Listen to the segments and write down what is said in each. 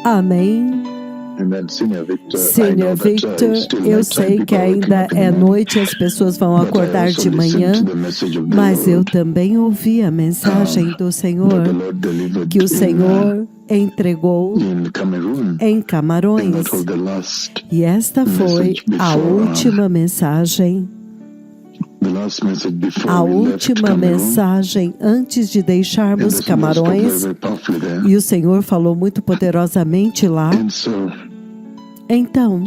Amém. Senior Victor, eu sei que ainda é noite e as pessoas vão acordar de manhã, mas eu também ouvi a mensagem do Senhor, que o Senhor entregou em Camarões, e esta foi a última mensagem. A última mensagem antes de deixarmos Camarões, e o Senhor falou muito poderosamente lá. Então,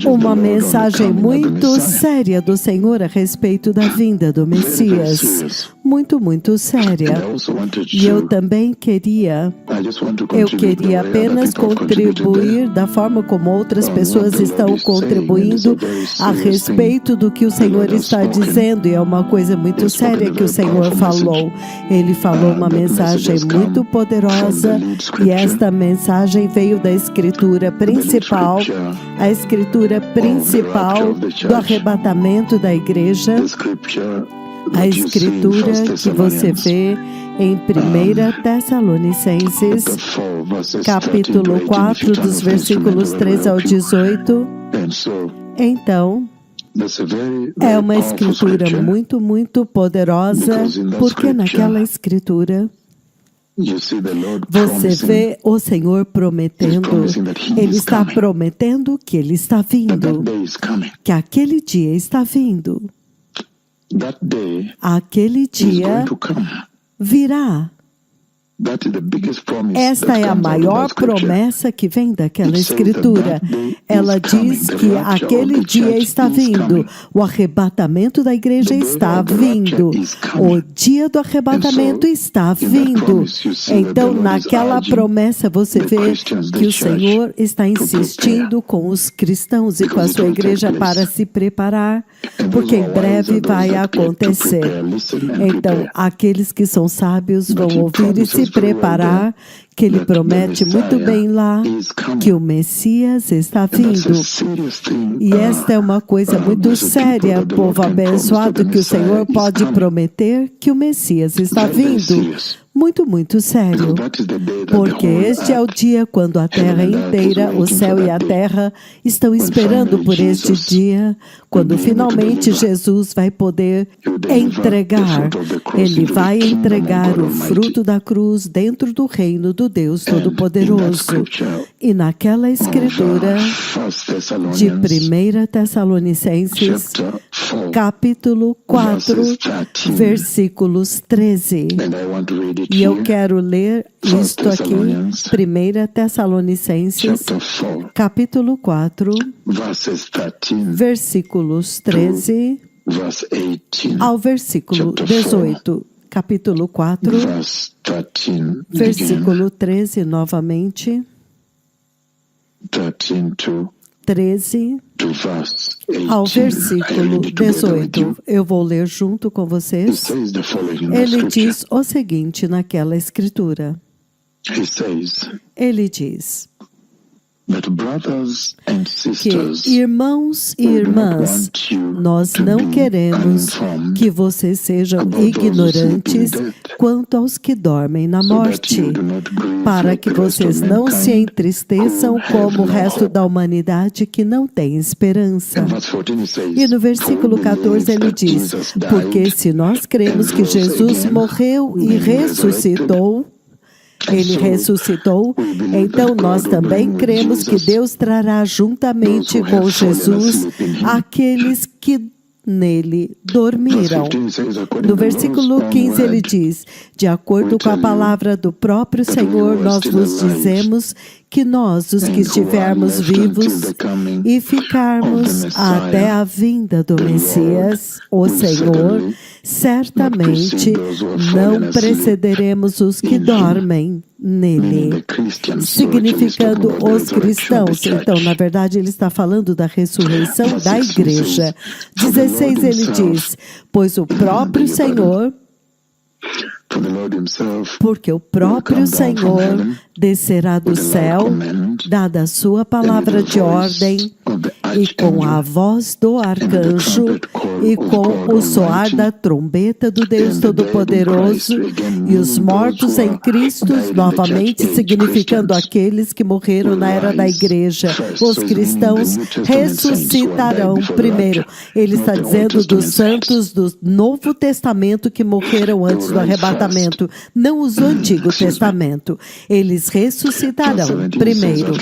uma mensagem muito séria do Senhor a respeito da vinda do Messias. Muito, muito séria. E eu também queria apenas contribuir da forma como outras pessoas estão contribuindo a respeito do que o Senhor está dizendo. E é uma coisa muito séria que o Senhor falou. Ele falou uma mensagem muito poderosa, e esta mensagem veio da Escritura principal, a Escritura principal do arrebatamento da igreja, a Escritura que você vê em 1 Tessalonicenses, capítulo 4, dos versículos 13 ao 18. Então, é uma Escritura muito, muito poderosa, porque naquela Escritura você vê o Senhor prometendo, Ele está prometendo que Ele está vindo, que aquele dia está vindo. Aquele dia virá. Esta é a maior promessa que vem daquela Escritura. Ela diz que aquele dia está vindo. O arrebatamento da igreja está vindo. O dia do arrebatamento está vindo. Então, naquela promessa, você vê que o Senhor está insistindo com os cristãos e com a sua igreja para se preparar, porque em breve vai acontecer. Então, aqueles que são sábios vão ouvir e se preparar, que Ele promete muito bem lá que o Messias está vindo. E esta é uma coisa muito séria, povo abençoado, que o Senhor pode prometer que o Messias está vindo. Muito, muito sério, porque este é o dia quando a terra inteira, o céu e a terra, estão esperando por este dia, quando finalmente Jesus vai poder entregar. Ele vai entregar o fruto da cruz dentro do reino do Deus Todo-Poderoso. E naquela Escritura de 1 Tessalonicenses, capítulo 4, versículos 13. E eu quero ler isto aqui, 1 Tessalonicenses, capítulo 4, versículos 13 ao versículo 18. Capítulo 4, versículo 13 novamente. 13 ao versículo 18. Eu vou ler junto com vocês. Ele diz o seguinte naquela Escritura. Ele diz que, irmãos e irmãs, nós não queremos que vocês sejam ignorantes quanto aos que dormem na morte, para que vocês não se entristeçam como o resto da humanidade que não tem esperança. E no versículo 14 ele diz, porque se nós cremos que Jesus morreu e ressuscitou, Ele ressuscitou, então nós também cremos que Deus trará juntamente com Jesus aqueles que nele dormiram. No versículo 15 ele diz, de acordo com a palavra do próprio Senhor, nós vos dizemos que nós, os que estivermos vivos e ficarmos até a vinda do Messias, o Senhor, certamente não precederemos os que dormem nele, significando os cristãos. Então, na verdade, ele está falando da ressurreição da igreja. 16 ele diz, pois o próprio Senhor, porque o próprio Senhor descerá do céu, dada a sua palavra de ordem, e com a voz do arcanjo, e com o soar da trombeta do Deus Todo-Poderoso, e os mortos em Cristo, novamente significando aqueles que morreram na era da igreja. Os cristãos ressuscitarão primeiro. Ele está dizendo dos santos do Novo Testamento que morreram antes do arrebatamento, não os do Antigo Testamento. Eles ressuscitarão primeiro.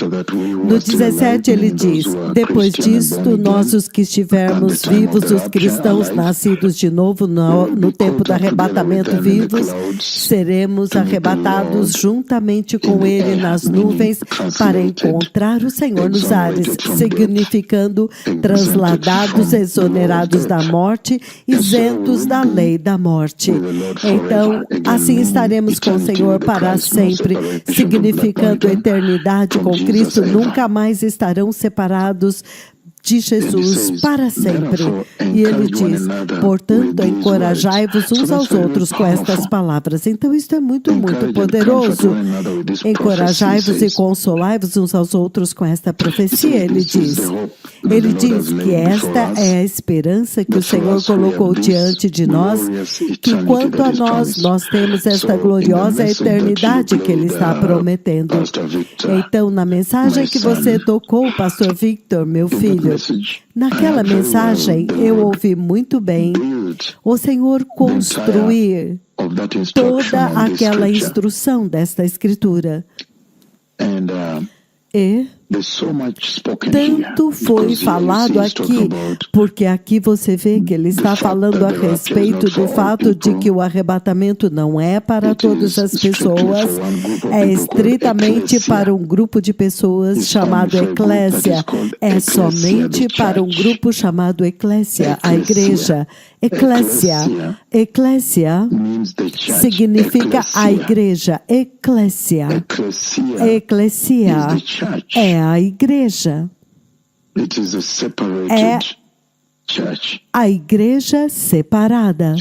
No 17 ele diz: depois disto, nós os que estivermos vivos, os cristãos nascidos de novo no tempo do arrebatamento vivos, seremos arrebatados juntamente com ele nas nuvens para encontrar o Senhor nos ares, significando transladados, exonerados da morte, isentos da lei da morte. Então, assim estaremos com o Senhor para sempre, significando eternidade com Cristo, nunca mais estarão separados de Jesus para sempre. E ele diz: portanto, encorajai-vos uns aos outros com estas palavras. Então, isso é muito, muito poderoso. Encorajai-vos e consolai-vos uns aos outros com esta profecia, ele diz. Ele diz que esta é a esperança que o Senhor colocou diante de nós, que quanto a nós temos esta gloriosa eternidade que ele está prometendo. Então, na mensagem que você tocou, Pastor Victor, meu filho, naquela mensagem eu ouvi muito bem o Senhor construir toda aquela instrução desta Escritura. E tanto foi falado aqui, porque aqui você vê que ele está falando a respeito do fato de que o arrebatamento não é para todas as pessoas, é estritamente para um grupo de pessoas chamado eclésia, é somente para um grupo chamado eclésia, a igreja. Eclésia significa a igreja. Eclésia é a igreja. É a igreja separada.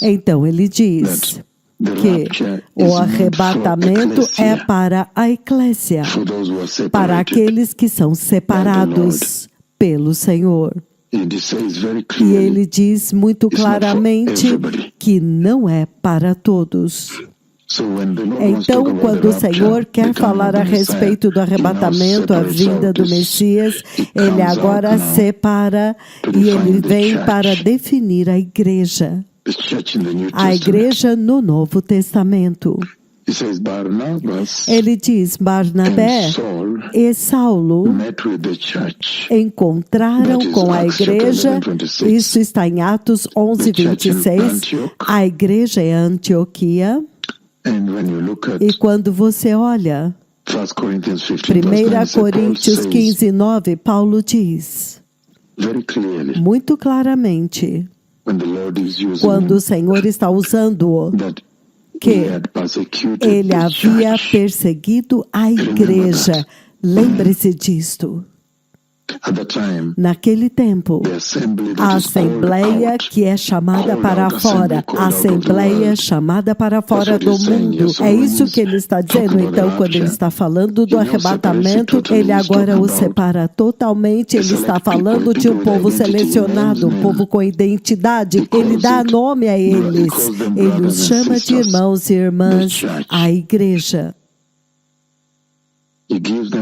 Então ele diz que o arrebatamento é para a eclésia, para aqueles que são separados pelo Senhor. E ele diz muito claramente que não é para todos. Então, quando o Senhor quer falar a respeito do arrebatamento, a vinda do Messias, ele agora separa e ele vem para definir a igreja. A igreja no Novo Testamento. Ele diz: Barnabé e Saulo encontraram com a igreja, isso está em Atos 11:26, a igreja é Antioquia. E quando você olha 1 Coríntios 15:9, Paulo diz muito claramente, quando o Senhor está usando-o, que ele havia perseguido a igreja. Lembre-se disto. Naquele tempo, a assembleia que é chamada para fora, a assembleia chamada para fora do mundo, é isso que ele está dizendo. Então, quando ele está falando do arrebatamento, ele agora o separa totalmente. Ele está falando de um povo selecionado, um povo com identidade. Ele dá nome a eles. Ele os chama de irmãos e irmãs, a igreja.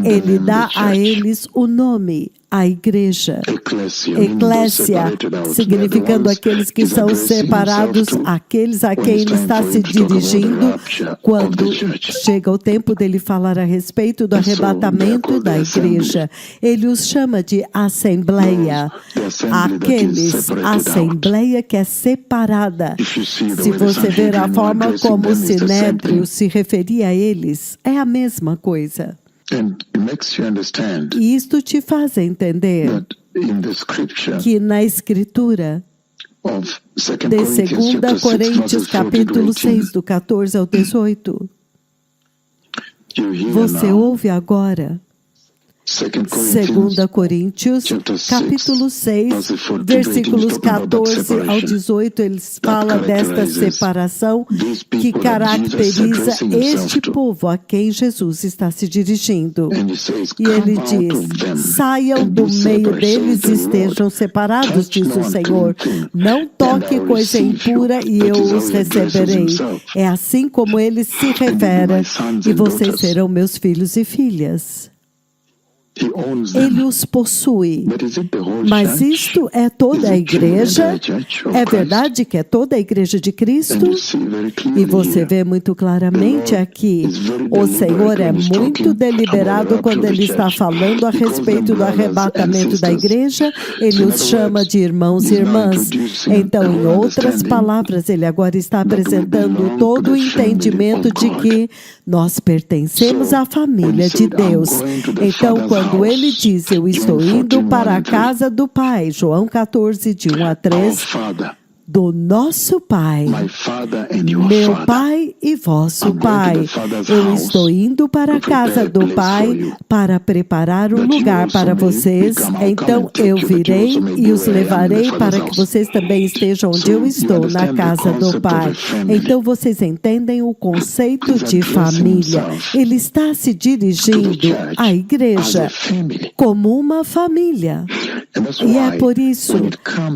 Ele dá a eles o nome, a igreja. Eclésia, significando aqueles que são separados, aqueles a quem ele está se dirigindo quando chega o tempo dele falar a respeito do arrebatamento da igreja. Ele os chama de assembleia. Aqueles, assembleia que é separada. Se você ver a forma como o Sinédrio se referia a eles, é a mesma coisa. E isto te faz entender que na Escritura de 2 Coríntios, capítulo 6, do 14 ao 18, você ouve agora 2 Coríntios, capítulo 6, versículos 14 ao 18, ele fala desta separação que caracteriza este povo a quem Jesus está se dirigindo. E ele diz: saiam do meio deles e estejam separados, diz o Senhor. Não toque coisa impura e eu os receberei. É assim como ele se revela, e vocês serão meus filhos e filhas. Ele os possui. Mas isto é toda a igreja? É verdade que é toda a igreja de Cristo? E você vê muito claramente aqui, o Senhor é muito deliberado quando ele está falando a respeito do arrebatamento da igreja, ele os chama de irmãos e irmãs. Então, em outras palavras, ele agora está apresentando todo o entendimento de que nós pertencemos à família de Deus. Então, quando ele diz, eu estou indo para a casa do Pai, João 14, de 1 a 3, do nosso Pai, meu Pai e vosso Pai. Eu estou indo para a casa do Pai para preparar um lugar para vocês. Então eu virei e os levarei para que vocês também estejam onde eu estou, na casa do Pai. Então vocês entendem o conceito de família. Ele está se dirigindo à igreja como uma família. E é por isso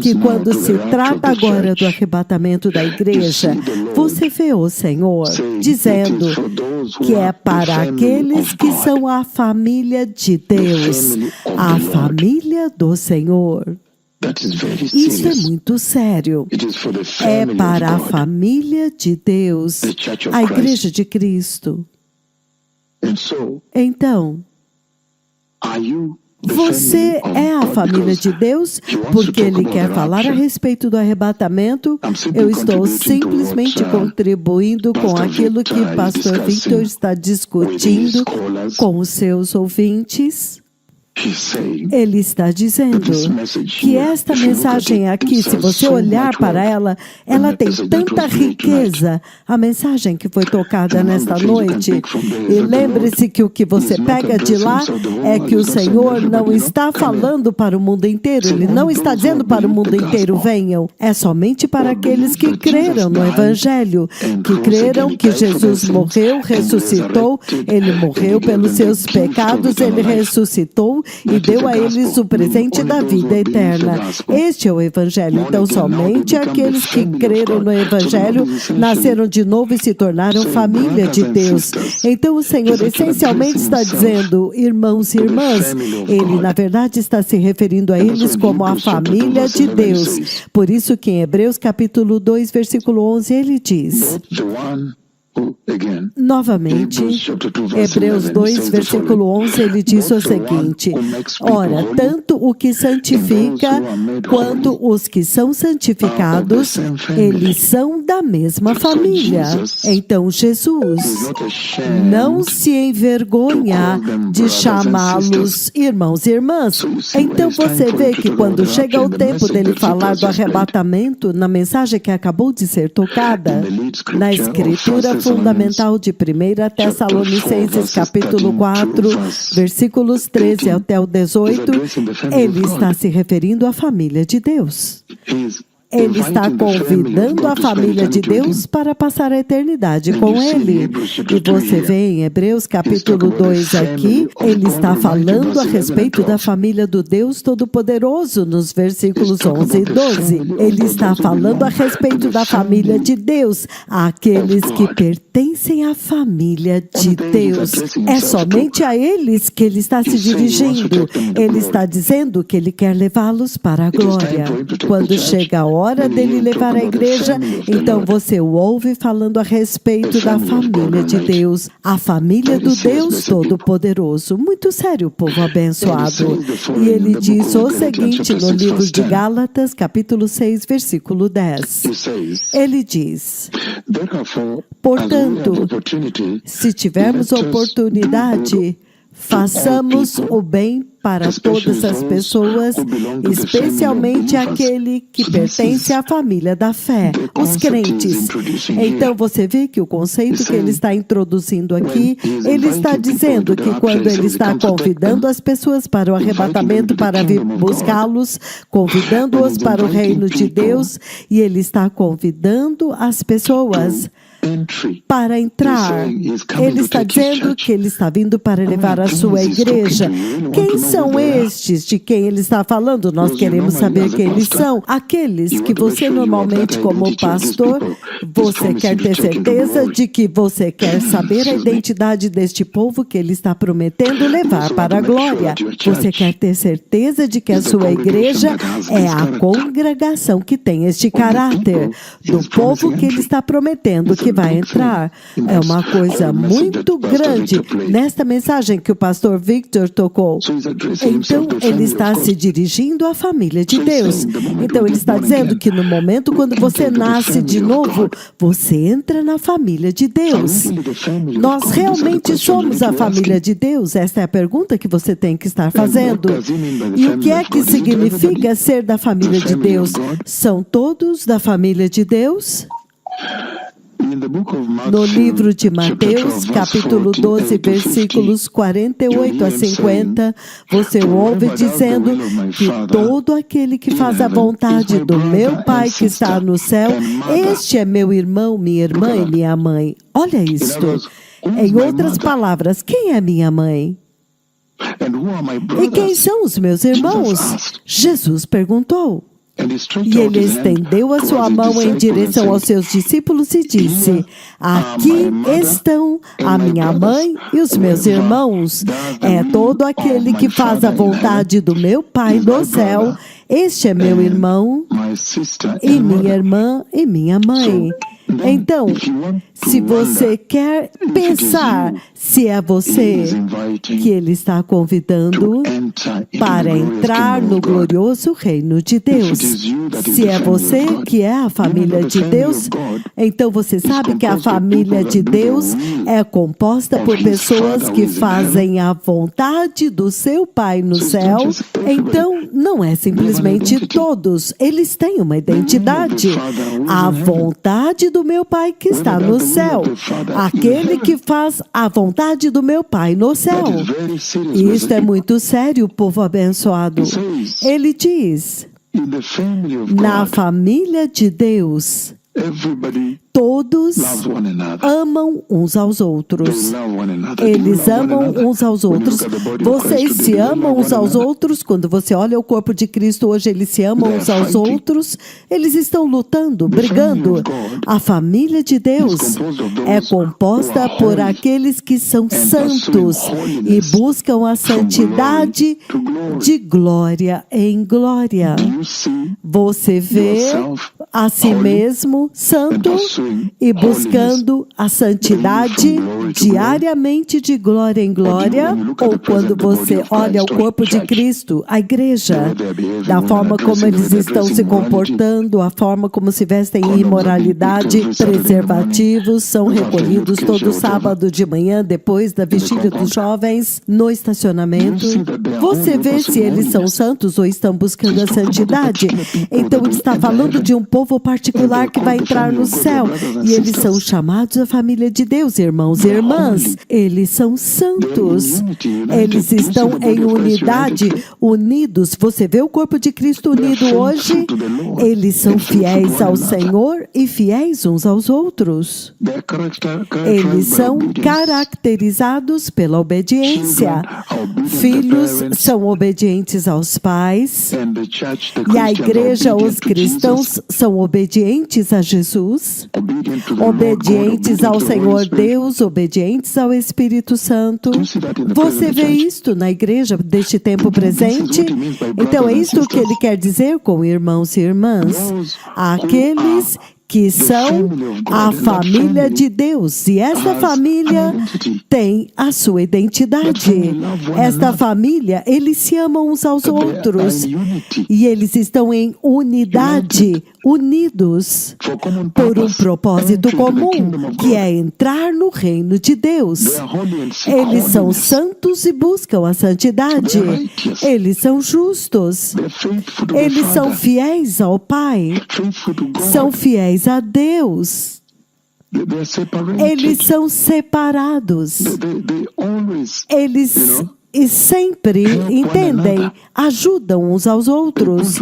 que quando se trata agora do arrebatamento da igreja, você vê o Senhor dizendo que é para aqueles que são a família de Deus, a família do Senhor. Isso é muito sério. É para a família de Deus, a igreja de Cristo. Então, você é a família de Deus, porque Ele quer falar a respeito do arrebatamento. Eu estou simplesmente contribuindo com aquilo que o pastor Victor está discutindo com os seus ouvintes. Ele está dizendo que esta mensagem aqui, se você olhar para ela, ela tem tanta riqueza, a mensagem que foi tocada nesta noite. E lembre-se que o que você pega de lá é que o Senhor não está falando para o mundo inteiro, Ele não está dizendo para o mundo inteiro, venham. É somente para aqueles que creram no Evangelho, que creram que Jesus morreu, ressuscitou, Ele morreu pelos seus pecados, Ele ressuscitou e deu a eles o presente da vida eterna. Este é o Evangelho. Então, somente aqueles que creram no Evangelho nasceram de novo e se tornaram família de Deus. Então, o Senhor essencialmente está dizendo, irmãos e irmãs, Ele, na verdade, está se referindo a eles como a família de Deus. Por isso que em Hebreus capítulo 2, versículo 11, ele diz... Novamente, Hebreus 2, versículo 11, ele diz o seguinte: ora, tanto o que santifica quanto os que são santificados, eles são da mesma família. Então, Jesus não se envergonha de chamá-los irmãos e irmãs. Então, você vê que quando chega o tempo dele falar do arrebatamento, na mensagem que acabou de ser tocada, na Escritura fundamental de 1 Tessalonicenses capítulo 4, versículos 13 até o 18, ele está se referindo à família de Deus. Ele está convidando a família de Deus para passar a eternidade com Ele. E você vê em Hebreus capítulo 2 aqui, ele está falando a respeito da família do Deus Todo-Poderoso, nos versículos 11 e 12. Ele está falando a respeito da família de Deus, aqueles que pertencem à família de Deus. É somente a eles que ele está se dirigindo. Ele está dizendo que ele quer levá-los para a glória. Quando chega a hora dele levar a igreja, então você o ouve falando a respeito da família de Deus, a família do Deus Todo-Poderoso. Muito sério, povo abençoado. E ele diz o seguinte no livro de Gálatas, capítulo 6, versículo 10. Ele diz: portanto, se tivermos oportunidade, façamos o bem para todas as pessoas, especialmente aquele que pertence à família da fé, os crentes. Então você vê que o conceito que ele está introduzindo aqui, ele está dizendo que quando ele está convidando as pessoas para o arrebatamento, para vir buscá-los, convidando-os para o reino de Deus, e ele está convidando as pessoas para entrar. Ele está dizendo que ele está vindo para levar a sua igreja. Quem são estes de quem ele está falando? Nós queremos saber quem eles são. Aqueles que você normalmente, como pastor, você quer ter certeza de que você quer saber a identidade deste povo que ele está prometendo levar para a glória. Você quer ter certeza de que a sua igreja é a congregação que tem este caráter do povo que ele está prometendo que vai entrar. É uma coisa muito grande nesta mensagem que o pastor Victor tocou. Então, ele está se dirigindo à família de Deus. Então, ele está dizendo que no momento quando você nasce de novo, você entra na família de Deus. Nós realmente somos a família de Deus? Esta é a pergunta que você tem que estar fazendo. E o que é que significa ser da família de Deus? São todos da família de Deus? No livro de Mateus, capítulo 12, versículos 48 a 50, você ouve dizendo que todo aquele que faz a vontade do meu Pai que está no céu, este é meu irmão, minha irmã e minha mãe. Olha isto. Em outras palavras, quem é minha mãe? E quem são os meus irmãos? Jesus perguntou. E ele estendeu a sua mão em direção aos seus discípulos e disse: aqui estão a minha mãe e os meus irmãos. É todo aquele que faz a vontade do meu Pai no céu. Este é meu irmão e minha irmã e minha mãe. Então, se você quer pensar se é você que ele está convidando para entrar no glorioso reino de Deus, se é você que é a família de Deus, então você sabe que a família de Deus é composta por pessoas que fazem a vontade do seu Pai no céu. Então, não é simplesmente todos, eles têm uma identidade. A vontade do meu Pai que está no céu. Aquele que faz a vontade do meu Pai no céu. E isto é muito sério, povo abençoado. Ele diz, na família de Deus, todos amam uns aos outros. Eles amam uns aos outros. Vocês se amam uns aos outros. Quando você olha o corpo de Cristo hoje, eles se amam uns aos outros. Eles estão lutando, brigando. A família de Deus é composta por aqueles que são santos e buscam a santidade de glória em glória. Você vê a si mesmo santo e buscando a santidade diariamente de glória em glória, ou quando você olha o corpo de Cristo, a igreja, da forma como eles estão se comportando, a forma como se vestem em imoralidade, preservativos, são recolhidos todo sábado de manhã, depois da vigília dos jovens, no estacionamento. Você vê se eles são santos ou estão buscando a santidade. Então ele está falando de um povo particular que vai entrar no céu. E eles são chamados a família de Deus, irmãos e irmãs. Eles são santos. Eles estão em unidade, unidos. Você vê o corpo de Cristo unido hoje? Eles são fiéis ao Senhor e fiéis uns aos outros. Eles são caracterizados pela obediência. Filhos são obedientes aos pais. E a igreja, os cristãos, são obedientes a Jesus, obedientes ao Senhor Deus, obedientes ao Espírito Santo. Você vê isto na igreja deste tempo presente? Então é isto que ele quer dizer com irmãos e irmãs. Aqueles que são a família de Deus. E esta família tem a sua identidade. Esta família, eles se amam uns aos outros. E eles estão em unidade. unidos por um propósito comum, que é entrar no reino de Deus. Eles são santos e buscam a santidade. Eles são justos. Eles são fiéis ao Pai. São fiéis a Deus. Eles são separados. Eles sempre entendem, ajudam uns aos outros.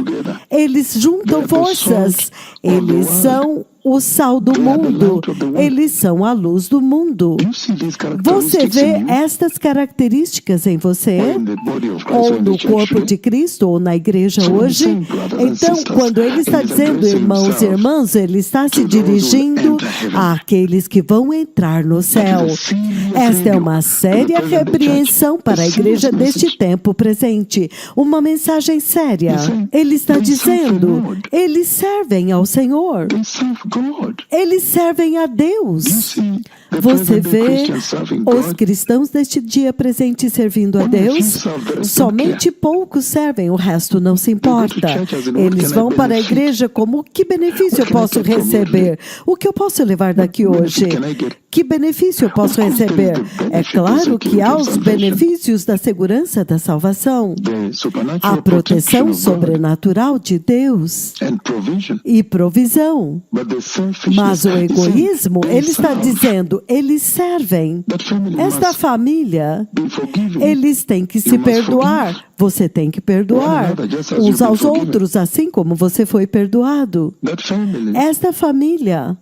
Eles juntam forças. Eles são o sal do mundo. Eles são a luz do mundo. Você vê estas características em você? Ou no corpo de Cristo, ou na igreja hoje? Então, quando ele está dizendo irmãos e irmãs, ele está se dirigindo àqueles que vão entrar no céu. Esta é uma séria repreensão para a igreja deste tempo presente. Uma mensagem séria. Ele está dizendo, eles servem ao Senhor. Eles servem a Deus. Você vê os cristãos deste dia presente servindo a Deus? Somente poucos servem, o resto não se importa. Eles vão para a igreja como: que benefício eu posso receber? O que eu posso levar daqui hoje? Que benefício eu posso receber? É claro que há os benefícios da segurança da salvação, a proteção sobrenatural de Deus e provisão. Mas o egoísmo, ele está dizendo, eles servem. Esta família, eles têm que se perdoar. Você tem que perdoar uns aos outros, assim como você foi perdoado. Esta família,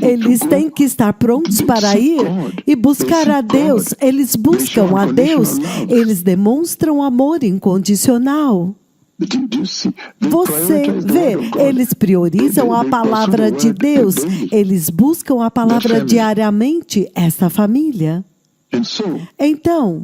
eles têm que estar prontos para ir e buscar a Deus. Eles buscam a Deus. Eles demonstram amor incondicional. Você vê, eles priorizam a palavra de Deus. Eles buscam a palavra diariamente. Essa família. Então,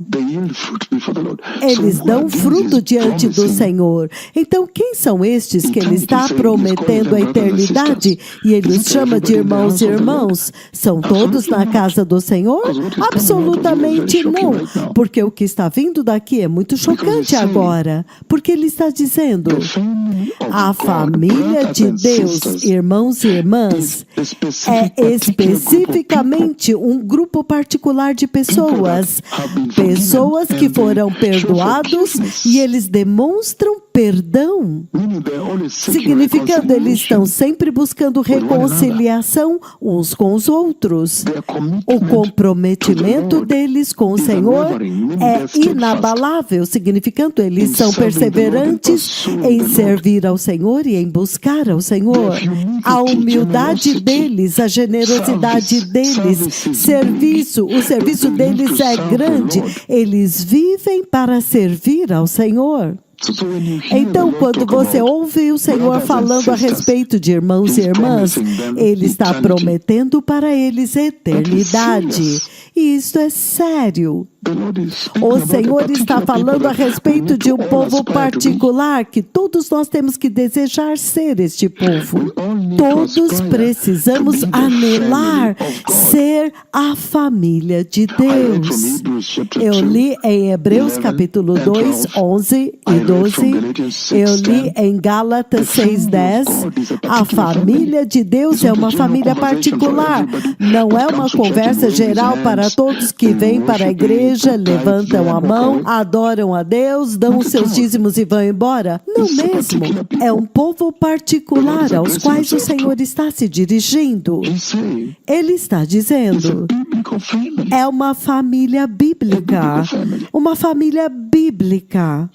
eles dão fruto diante do Senhor. Então, quem são estes que ele está prometendo a eternidade? E ele os chama de irmãos e irmãos. São todos na casa do Senhor? Absolutamente não. Porque o que está vindo daqui é muito chocante agora. Porque ele está dizendo, a família de Deus, irmãos e irmãs, é especificamente um grupo particular de pessoas que foram perdoados e eles demonstram perdão, significando eles estão sempre buscando reconciliação uns com os outros. O comprometimento deles com o Senhor é inabalável, significando eles são perseverantes em servir ao Senhor e em buscar ao Senhor. A humildade deles, a generosidade deles, o serviço deles é grande. Eles vivem para servir ao Senhor. Então, quando você ouve o Senhor falando a respeito de irmãos e irmãs, Ele está prometendo para eles eternidade. E isso é sério. O Senhor está falando a respeito de um povo particular que todos nós temos que desejar ser este povo. Todos precisamos anelar ser a família de Deus. Eu li em Hebreus capítulo 2, 11 e 12. Eu li em Gálatas 6, 10. A família de Deus é uma família particular. Não é uma conversa geral para todos que vêm para a igreja, levantam a mão, adoram a Deus, dão os seus dízimos e vão embora. Não mesmo. É um povo particular aos quais o Senhor está se dirigindo. Ele está dizendo, é uma família bíblica. Uma família bíblica.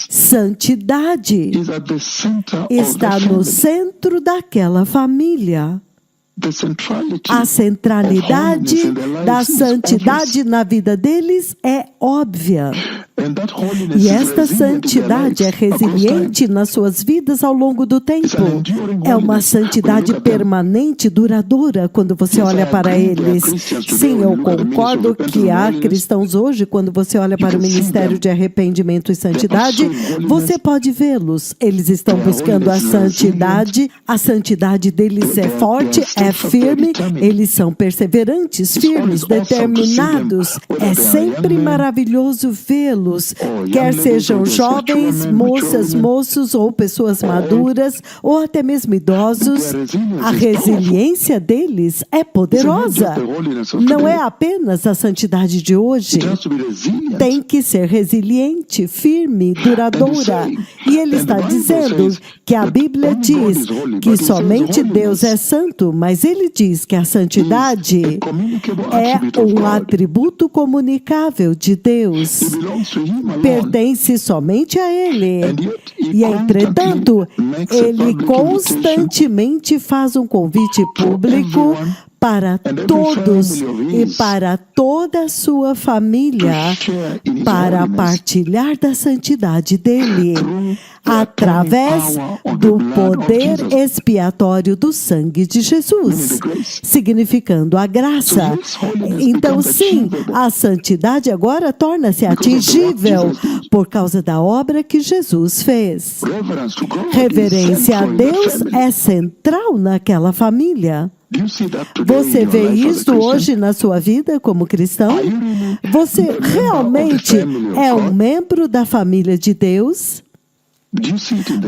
Santidade está no centro daquela família. A centralidade da santidade na vida deles é óbvia. E esta santidade é resiliente nas suas vidas ao longo do tempo. É uma santidade permanente, duradoura, quando você olha para eles. Sim, eu concordo que há cristãos hoje, quando você olha para o ministério de arrependimento e santidade, você pode vê-los. Eles estão buscando a santidade deles é forte, é firme, eles são perseverantes, firmes, determinados. É sempre maravilhoso vê-los. tolos, quer sejam jovens, moças, moços ou pessoas maduras, ou até mesmo idosos. A resiliência deles é poderosa. Não é apenas a santidade de hoje. Tem que ser resiliente, firme, duradoura. E ele está dizendo que a Bíblia diz que somente Deus é santo, mas ele diz que a santidade é um atributo comunicável de Deus. Pertence somente a Ele. E, entretanto, Ele constantemente faz um convite público para todos e para toda a sua família, para partilhar da santidade dele, através do poder expiatório do sangue de Jesus, significando a graça. Então, sim, a santidade agora torna-se atingível por causa da obra que Jesus fez. Reverência a Deus é central naquela família. Você vê isso hoje na sua vida como cristão? Você realmente é um membro da família de Deus?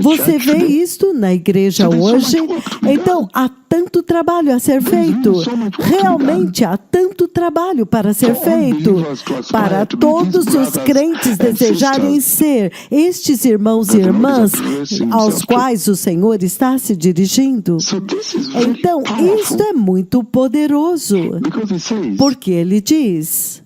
Você vê isto na igreja hoje? Então, há tanto trabalho a ser feito. Realmente há tanto trabalho para ser feito. Para todos os crentes desejarem ser estes irmãos e irmãs aos quais o Senhor está se dirigindo. Então, isto é muito poderoso. Porque ele diz: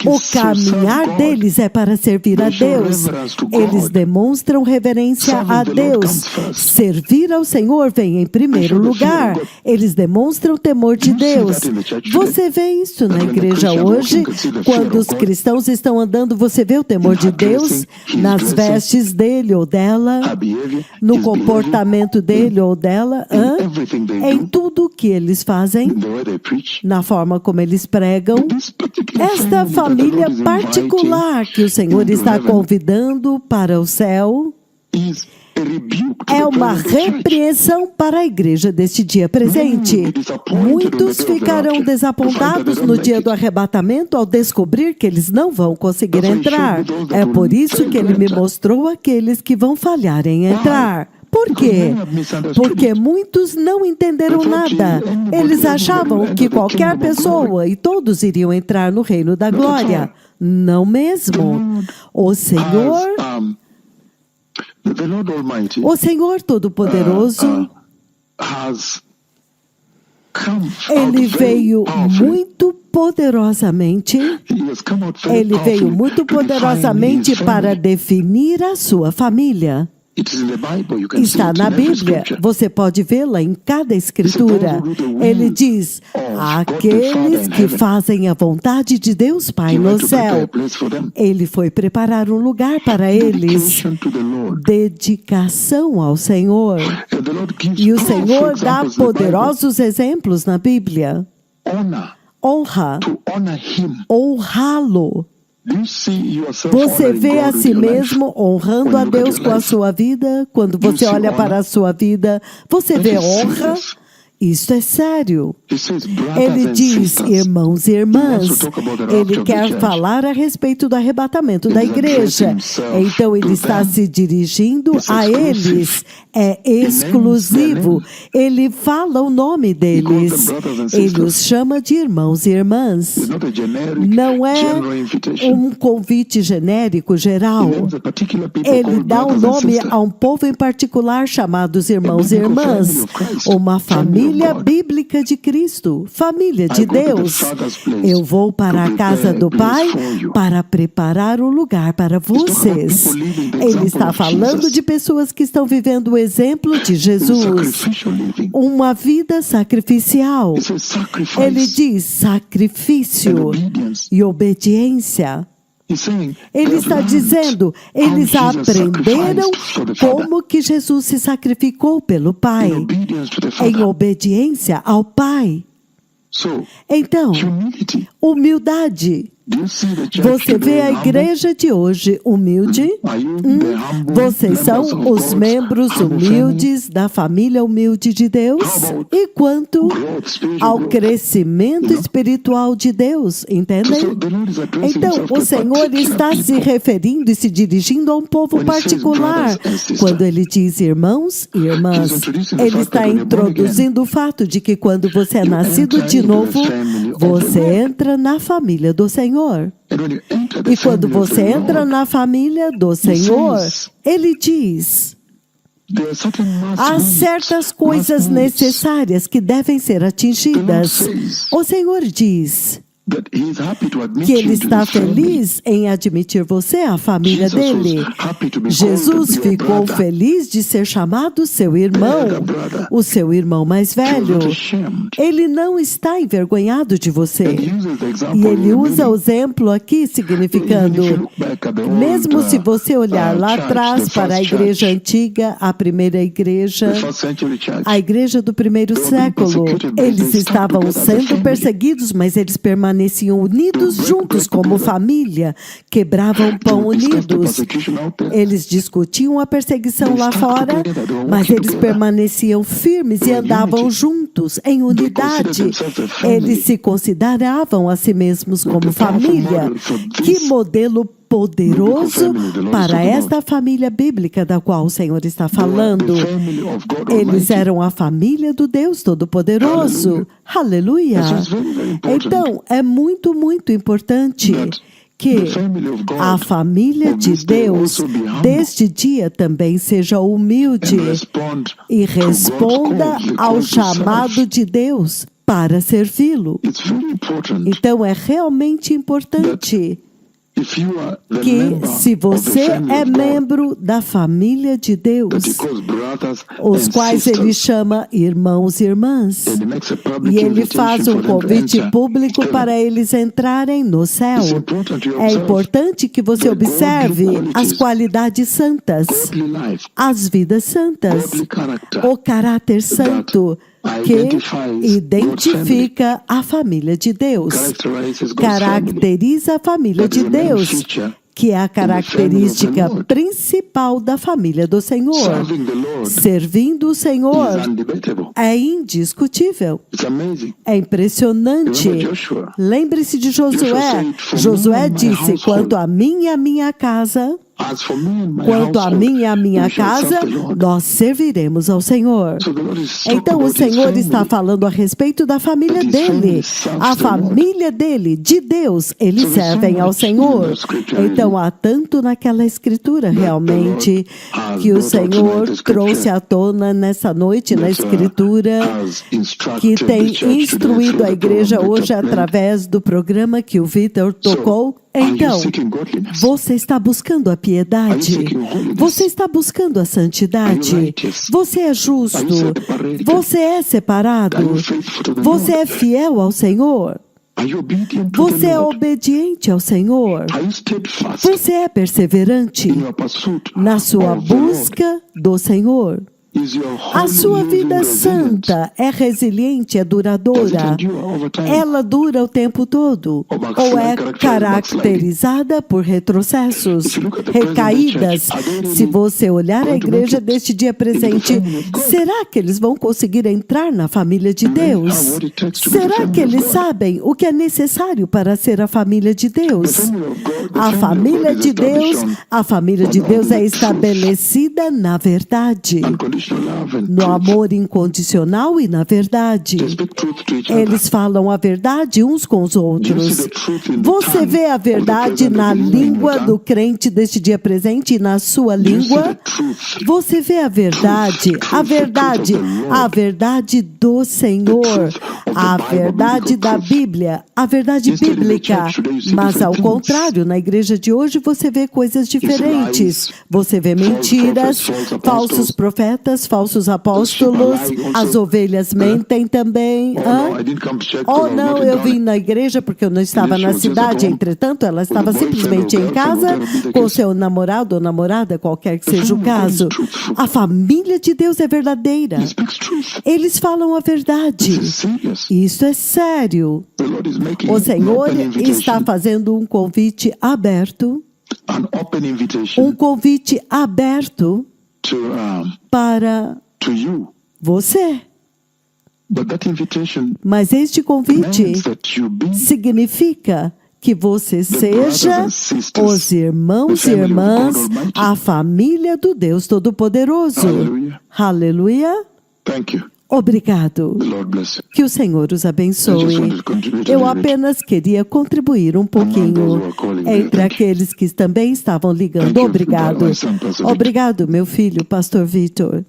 o caminhar deles é para servir a Deus. Eles demonstram reverência a Deus. Servir ao Senhor vem em primeiro lugar. Eles demonstram temor de Deus. Você vê isso na igreja hoje? Quando os cristãos estão andando, você vê o temor de Deus nas vestes dele ou dela, no comportamento dele ou dela, em tudo que eles fazem, na forma como eles pregam. Esta família particular que o Senhor está convidando para o céu é uma repreensão para a igreja deste dia presente. Muitos ficarão desapontados no dia do arrebatamento ao descobrir que eles não vão conseguir entrar. É por isso que ele me mostrou aqueles que vão falhar em entrar. Por quê? Porque muitos não entenderam nada. Eles achavam que qualquer pessoa e todos iriam entrar no reino da glória. Não mesmo. O Senhor Todo-Poderoso, ele veio muito poderosamente. Ele veio muito poderosamente para definir a sua família. Está na Bíblia, você pode vê-la em cada escritura. Ele diz: aqueles que fazem a vontade de Deus Pai no céu. Ele foi preparar um lugar para eles. Dedicação ao Senhor. E o Senhor dá poderosos exemplos na Bíblia. Honra, honrá-lo. Você vê a si mesmo honrando a Deus com a sua vida? Quando você olha para a sua vida, você vê honra? Isso é sério. Ele diz, irmãos e irmãs, ele quer falar a respeito do arrebatamento da igreja. Então ele está se dirigindo a eles. É exclusivo. Ele fala o nome deles. Ele os chama de irmãos e irmãs. Não é um convite genérico, geral. Ele dá um nome a um povo em particular chamados irmãos e irmãs. Uma família bíblica de Cristo, família de Deus. Eu vou para a casa do Pai para preparar um lugar para vocês. Ele está falando de pessoas que estão vivendo o exemplo de Jesus. Uma vida sacrificial. Ele diz sacrifício e obediência. Ele está dizendo, eles aprenderam como que Jesus se sacrificou pelo Pai, em obediência ao Pai. Então, humildade. Você vê a igreja de hoje humilde? Vocês são os membros humildes da família humilde de Deus? E quanto ao crescimento espiritual de Deus, entendem? Então, o Senhor está se referindo e se dirigindo a um povo particular. Quando Ele diz irmãos e irmãs, Ele está introduzindo o fato de que quando você é nascido de novo, você entra na família do Senhor. E quando você entra na família do Senhor, Ele diz: há certas coisas necessárias que devem ser atingidas. O Senhor diz que Ele está feliz em admitir você à família dele. Jesus ficou feliz de ser chamado seu irmão, o seu irmão mais velho. Ele não está envergonhado de você. E Ele usa o exemplo aqui significando, mesmo se você olhar lá atrás para a igreja antiga, a primeira igreja, a igreja do primeiro século, eles estavam sendo perseguidos, mas eles permaneciam unidos juntos como família, quebravam pão unidos. Eles discutiam a perseguição lá fora, mas eles permaneciam firmes e andavam juntos, em unidade. Eles se consideravam a si mesmos como família. Que modelo poderoso para esta família bíblica da qual o Senhor está falando. Eles eram a família do Deus Todo-Poderoso. Aleluia! Então, é muito, muito importante que a família de Deus deste dia também seja humilde e responda ao chamado de Deus para servi-lo. Então, é realmente importante que, se você é membro da família de Deus, os quais Ele chama irmãos e irmãs, e Ele faz um convite público para eles entrarem no céu, é importante que você observe as qualidades santas, as vidas santas, o caráter santo, que identifica a família de Deus, caracteriza a família de Deus, que é a característica principal da família do Senhor. Servindo o Senhor é indiscutível, é impressionante. Lembre-se de Josué. Josué disse: quanto a mim e a minha casa, nós serviremos ao Senhor. Então o Senhor está falando a respeito da família dele. A família dele, de Deus, eles servem ao Senhor. Então há tanto naquela escritura realmente que o Senhor trouxe à tona nessa noite na escritura, que tem instruído a igreja hoje através do programa que o Vitor tocou. Então, você está buscando a piedade? Você está buscando a santidade? Você é justo? Você é separado? Você é fiel ao Senhor? Você é obediente ao Senhor? Você é perseverante na sua busca do Senhor? A sua vida santa é resiliente, é duradoura? Ela dura o tempo todo? Ou é caracterizada por retrocessos, recaídas? Se você olhar a igreja deste dia presente, será que eles vão conseguir entrar na família de Deus? Será que eles sabem o que é necessário para ser a família de Deus? A família de Deus é estabelecida na verdade, no amor incondicional e na verdade. Eles falam a verdade uns com os outros. Você vê a verdade na língua do crente deste dia presente e na sua língua? Você vê a verdade do Senhor, a verdade da Bíblia, a verdade bíblica. Mas ao contrário, na igreja de hoje você vê coisas diferentes. Você vê mentiras, falsos profetas, falsos apóstolos, as ovelhas mentem também. Oh não, eu vim na igreja porque eu não estava na cidade, entretanto ela estava simplesmente em casa com seu namorado ou namorada, qualquer que seja o caso. A família de Deus é verdadeira. Eles falam a verdade. Isso é sério. The Lord is making O Senhor an open invitation, está fazendo um convite aberto, an open invitation um convite aberto para to you. você. But that invitation Mas este convite means that you be significa que você seja brothers and sisters, os irmãos the e family of irmãs, God Almighty. a família do Deus Todo-Poderoso. Hallelujah. Aleluia. Thank you. Obrigado. The Lord bless you. Que o Senhor os I just abençoe. wanted to contribute a Eu little bit. apenas queria contribuir um pouquinho entre aqueles que também estavam ligando. Thank you, Obrigado. my son, Pastor Victor. Obrigado, meu filho, Pastor Vitor.